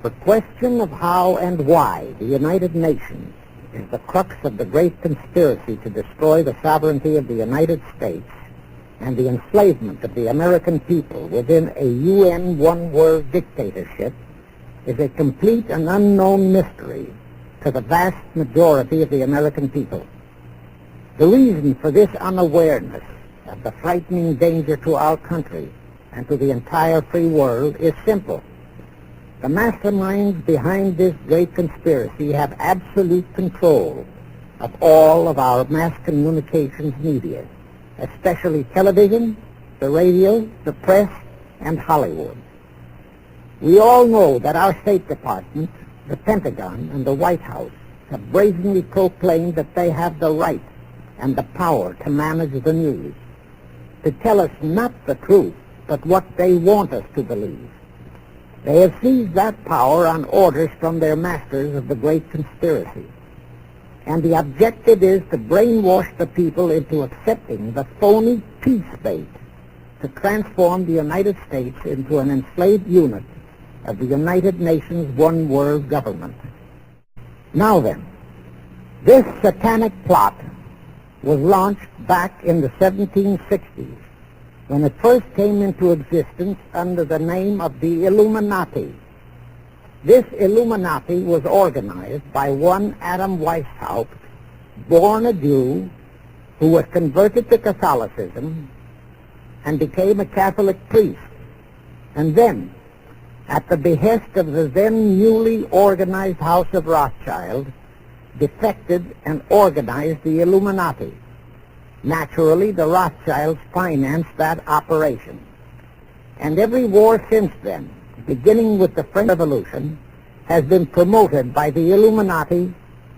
The question of how and why the United Nations is the crux of the great conspiracy to destroy the sovereignty of the United States and the enslavement of the American people within a UN one-world dictatorship is a complete and unknown mystery to the vast majority of the American people. The reason for this unawareness of the frightening danger to our country and to the entire free world is simple. The masterminds behind this great conspiracy have absolute control of all of our mass communications media, especially television, the radio, the press, and Hollywood. We all know that our State Department, the Pentagon, and the White House have brazenly proclaimed that they have the right and the power to manage the news, to tell us not the truth, but what they want us to believe. They have seized that power on orders from their masters of the great conspiracy. And the objective is to brainwash the people into accepting the phony peace bait to transform the United States into an enslaved unit of the United Nations one world government. Now then, this satanic plot was launched back in the 1760s when it first came into existence under the name of the Illuminati. This Illuminati was organized by one Adam Weishaupt, born a Jew, who was converted to Catholicism and became a Catholic priest, and then, at the behest of the then newly organized House of Rothschild, defected and organized the Illuminati. Naturally, the Rothschilds financed that operation. And every war since then, beginning with the French Revolution, has been promoted by the Illuminati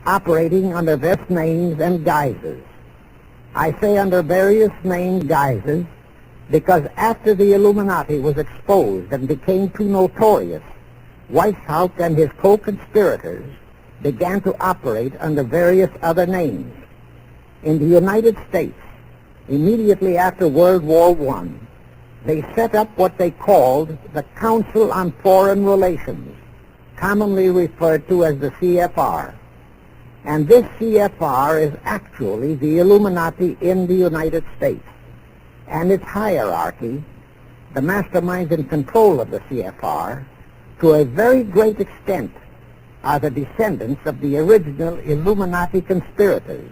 operating under various names and guises. I say under various named guises because after the Illuminati was exposed and became too notorious, Weishaupt and his co-conspirators began to operate under various other names. In the United States, immediately after World War I, they set up what they called the Council on Foreign Relations, commonly referred to as the CFR. And this CFR is actually the Illuminati in the United States. And its hierarchy, the masterminds in control of the CFR, to a very great extent are the descendants of the original Illuminati conspirators.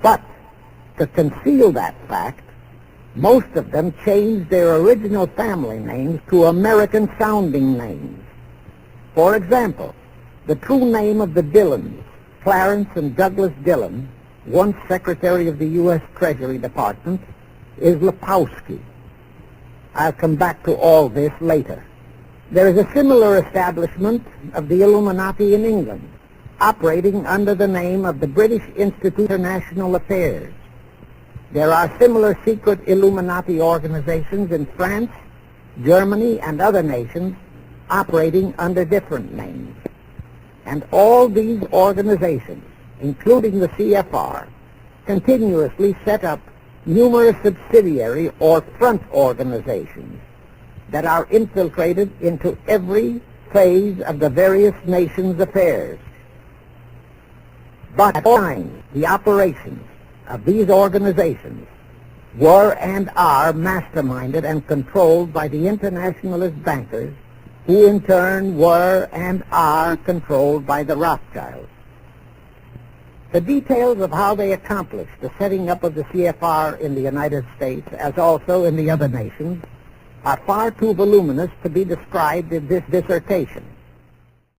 But to conceal that fact, most of them changed their original family names to American-sounding names. For example, the true name of the Dillons, Clarence and Douglas Dillon, once Secretary of the U.S. Treasury Department, is Lepowski. I'll come back to all this later. There is a similar establishment of the Illuminati in England, operating under the name of the British Institute for National Affairs. There are similar secret Illuminati organizations in France, Germany, and other nations operating under different names. And all these organizations, including the CFR, continuously set up numerous subsidiary or front organizations that are infiltrated into every phase of the various nations' affairs. But at times, the operations of these organizations were and are masterminded and controlled by the internationalist bankers, who in turn were and are controlled by the Rothschilds. The details of how they accomplished the setting up of the CFR in the United States, as also in the other nations, are far too voluminous to be described in this dissertation.